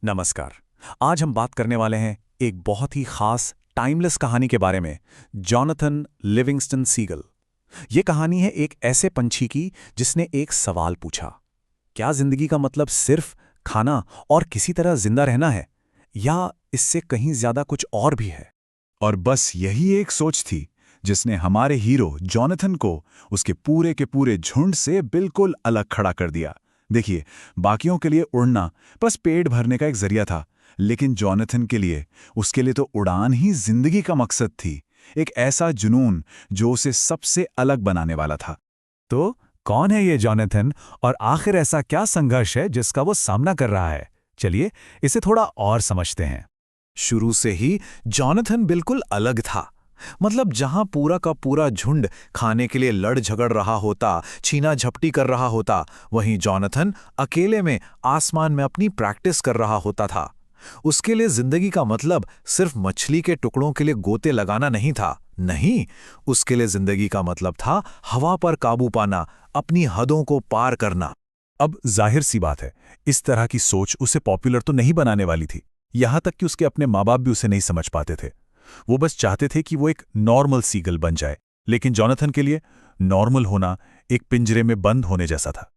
नमस्कार। आज हम बात करने वाले हैं एक बहुत ही खास टाइमलेस कहानी के बारे में, जॉनथन लिविंगस्टन सीगल। ये कहानी है एक ऐसे पंछी की जिसने एक सवाल पूछा, क्या जिंदगी का मतलब सिर्फ खाना और किसी तरह जिंदा रहना है, या इससे कहीं ज्यादा कुछ और भी है। और बस यही एक सोच थी जिसने हमारे हीरो जॉनथन को उसके पूरे के पूरे झुंड से बिल्कुल अलग खड़ा कर दिया। देखिए, बाकियों के लिए उड़ना बस पेट भरने का एक जरिया था, लेकिन जॉनथन के लिए, उसके लिए तो उड़ान ही जिंदगी का मकसद थी। एक ऐसा जुनून जो उसे सबसे अलग बनाने वाला था। तो कौन है ये जॉनथन, और आखिर ऐसा क्या संघर्ष है जिसका वो सामना कर रहा है? चलिए इसे थोड़ा और समझते हैं। शुरू से ही जॉनथन बिल्कुल अलग था। मतलब जहां पूरा का पूरा झुंड खाने के लिए लड़ झगड़ रहा होता, छीना झपटी कर रहा होता, वहीं जॉनथन अकेले में आसमान में अपनी प्रैक्टिस कर रहा होता था। उसके लिए जिंदगी का मतलब सिर्फ मछली के टुकड़ों के लिए गोते लगाना नहीं था। नहीं, उसके लिए जिंदगी का मतलब था हवा पर काबू पाना, अपनी हदों को पार करना। अब जाहिर सी बात है, इस तरह की सोच उसे पॉपुलर तो नहीं बनाने वाली थी। यहां तक कि उसके अपने माँ बाप भी उसे नहीं समझ पाते थे। वो बस चाहते थे कि वो एक नॉर्मल सीगल बन जाए। लेकिन जॉनथन के लिए नॉर्मल होना एक पिंजरे में बंद होने जैसा था।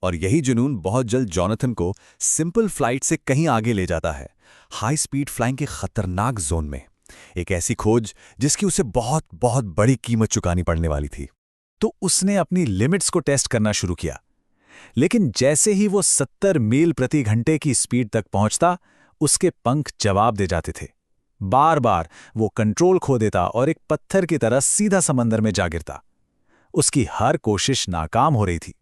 और यही जुनून बहुत जल्द जॉनथन को सिंपल फ्लाइट से कहीं आगे ले जाता है, हाई स्पीड फ्लाइंग के खतरनाक जोन में। एक ऐसी खोज जिसकी उसे बहुत बहुत बड़ी कीमत चुकानी पड़ने वाली थी। तो उसने अपनी लिमिट्स को टेस्ट करना शुरू किया। लेकिन जैसे ही वो 70 मील प्रति घंटे की स्पीड तक पहुंचता, उसके पंख जवाब दे जाते थे। बार बार वो कंट्रोल खो देता और एक पत्थर की तरह सीधा समंदर में जा गिरता। उसकी हर कोशिश नाकाम हो रही थी।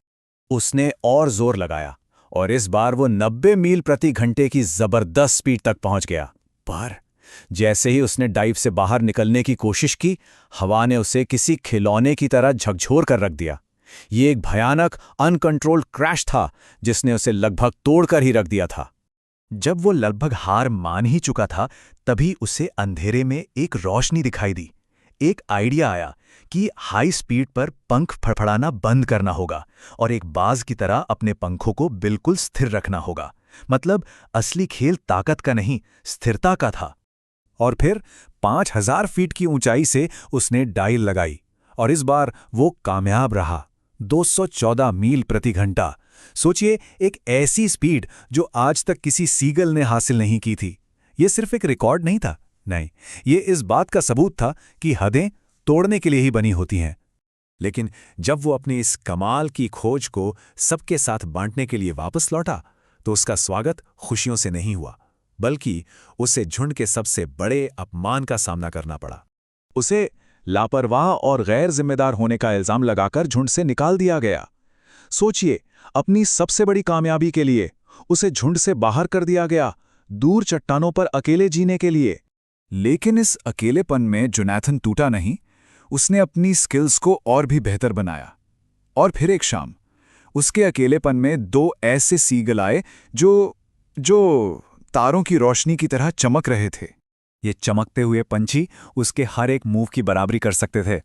उसने और जोर लगाया और इस बार वो 90 मील प्रति घंटे की जबरदस्त स्पीड तक पहुंच गया। पर जैसे ही उसने डाइव से बाहर निकलने की कोशिश की, हवा ने उसे किसी खिलौने की तरह झकझोर कर रख दिया। ये एक भयानक अनकंट्रोल्ड क्रैश था जिसने उसे लगभग तोड़कर ही रख दिया था। जब वो लगभग हार मान ही चुका था, तभी उसे अंधेरे में एक रोशनी दिखाई दी। एक आइडिया आया कि हाई स्पीड पर पंख फड़फड़ाना बंद करना होगा और एक बाज की तरह अपने पंखों को बिल्कुल स्थिर रखना होगा। मतलब असली खेल ताकत का नहीं, स्थिरता का था। और फिर 5000 फीट की ऊंचाई से उसने डाइल लगाई और इस बार वो कामयाब रहा। 214 मील प्रति घंटा। सोचिए, एक ऐसी स्पीड जो आज तक किसी सीगल ने हासिल नहीं की थी। ये सिर्फ एक रिकॉर्ड नहीं था, नहीं, ये इस बात का सबूत था कि हदें तोड़ने के लिए ही बनी होती हैं। लेकिन जब वो अपनी इस कमाल की खोज को सबके साथ बांटने के लिए वापस लौटा, तो उसका स्वागत खुशियों से नहीं हुआ, बल्कि उसे झुंड के सबसे बड़े अपमान का सामना करना पड़ा। उसे लापरवाह और गैर जिम्मेदार होने का इल्जाम लगाकर झुंड से निकाल दिया गया। सोचिए, अपनी सबसे बड़ी कामयाबी के लिए उसे झुंड से बाहर कर दिया गया, दूर चट्टानों पर अकेले जीने के लिए। लेकिन इस अकेलेपन में जोनाथन टूटा नहीं। उसने अपनी स्किल्स को और भी बेहतर बनाया। और फिर एक शाम उसके अकेलेपन में दो ऐसे सीगल आए जो तारों की रोशनी की तरह चमक रहे थे। ये चमकते हुए पंछी उसके हर एक मूव की बराबरी कर सकते थे।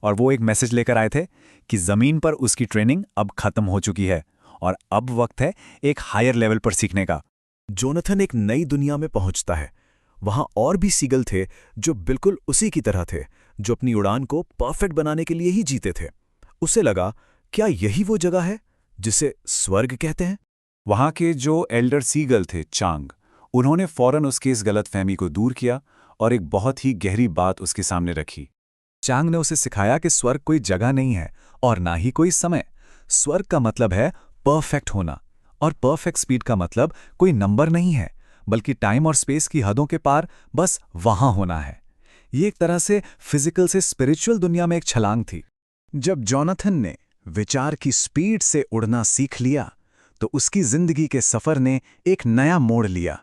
और वो एक मैसेज लेकर आए थे कि जमीन पर उसकी ट्रेनिंग अब खत्म हो चुकी है और अब वक्त है एक हायर लेवल पर सीखने का। जोनाथन एक नई दुनिया में पहुंचता है। वहां और भी सीगल थे जो बिल्कुल उसी की तरह थे, जो अपनी उड़ान को परफेक्ट बनाने के लिए ही जीते थे। उसे लगा, क्या यही वो जगह है जिसे स्वर्ग कहते हैं? वहां के जो एल्डर सीगल थे, चांग, उन्होंने फौरन उसकी इस गलतफहमी को दूर किया और एक बहुत ही गहरी बात उसके सामने रखी। चांग ने उसे सिखाया कि स्वर्ग कोई जगह नहीं है और ना ही कोई समय। स्वर्ग का मतलब है परफेक्ट होना, और परफेक्ट स्पीड का मतलब कोई नंबर नहीं है, बल्कि टाइम और स्पेस की हदों के पार बस वहां होना है। ये एक तरह से फिजिकल से स्पिरिचुअल दुनिया में एक छलांग थी। जब जॉनथन ने विचार की स्पीड से उड़ना सीख लिया, तो उसकी जिंदगी के सफर ने एक नया मोड़ लिया।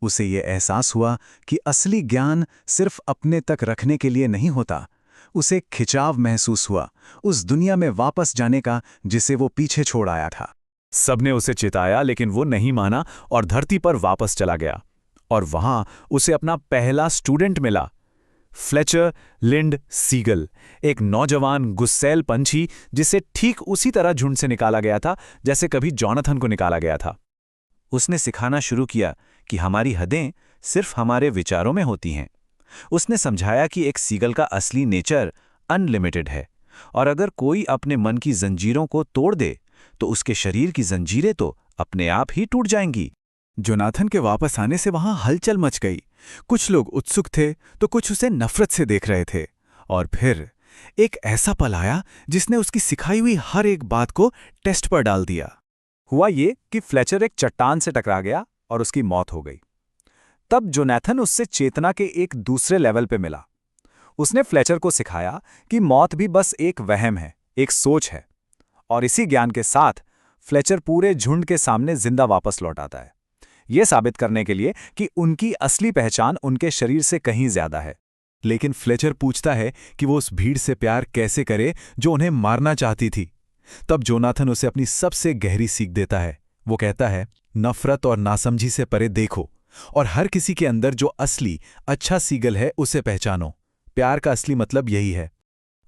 उसे ये एहसास हुआ कि असली ज्ञान सिर्फ अपने तक रखने के लिए नहीं होता। उसे खिंचाव महसूस हुआ उस दुनिया में वापस जाने का जिसे वो पीछे छोड़ आया था। सबने उसे चिताया, लेकिन वो नहीं माना और धरती पर वापस चला गया। और वहां उसे अपना पहला स्टूडेंट मिला, फ्लेचर लिंड सीगल, एक नौजवान गुस्सैल पंछी जिसे ठीक उसी तरह झुंड से निकाला गया था जैसे कभी जॉनथन को निकाला गया था। उसने सिखाना शुरू किया कि हमारी हदें सिर्फ हमारे विचारों में होती हैं। उसने समझाया कि एक सीगल का असली नेचर अनलिमिटेड है, और अगर कोई अपने मन की जंजीरों को तोड़ दे तो उसके शरीर की जंजीरें तो अपने आप ही टूट जाएंगी। जोनाथन के वापस आने से वहां हलचल मच गई। कुछ लोग उत्सुक थे तो कुछ उसे नफरत से देख रहे थे। और फिर एक ऐसा पल आया जिसने उसकी सिखाई हुई हर एक बात को टेस्ट पर डाल दिया। हुआ ये कि फ्लेचर एक चट्टान से टकरा गया और उसकी मौत हो गई। तब जोनाथन उससे चेतना के एक दूसरे लेवल पे मिला। उसने फ्लेचर को सिखाया कि मौत भी बस एक वहम है, एक सोच है। और इसी ज्ञान के साथ फ्लेचर पूरे झुंड के सामने जिंदा वापस लौट आता है, ये साबित करने के लिए कि उनकी असली पहचान उनके शरीर से कहीं ज्यादा है। लेकिन फ्लेचर पूछता है कि वो उस भीड़ से प्यार कैसे करे जो उन्हें मारना चाहती थी। तब जोनाथन उसे अपनी सबसे गहरी सीख देता है। वो कहता है, नफरत और नासमझी से परे देखो और हर किसी के अंदर जो असली अच्छा सीगल है उसे पहचानो। प्यार का असली मतलब यही है।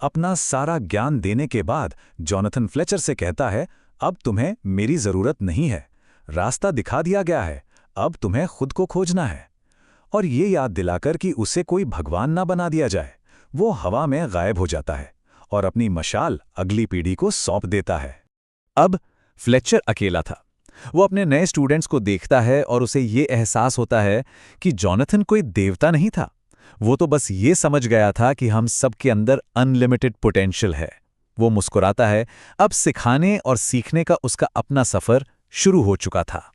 अपना सारा ज्ञान देने के बाद जॉनथन फ्लेचर से कहता है, अब तुम्हें मेरी जरूरत नहीं है, रास्ता दिखा दिया गया है, अब तुम्हें खुद को खोजना है। और ये याद दिलाकर कि उसे कोई भगवान ना बना दिया जाए, वो हवा में गायब हो जाता है और अपनी मशाल अगली पीढ़ी को सौंप देता है। अब फ्लेचर अकेला था। वो अपने नए स्टूडेंट्स को देखता है और उसे ये एहसास होता है कि जॉनथन कोई देवता नहीं था, वो तो बस ये समझ गया था कि हम सबके अंदर अनलिमिटेड पोटेंशियल है। वो मुस्कुराता है, अब सिखाने और सीखने का उसका अपना सफर शुरू हो चुका था।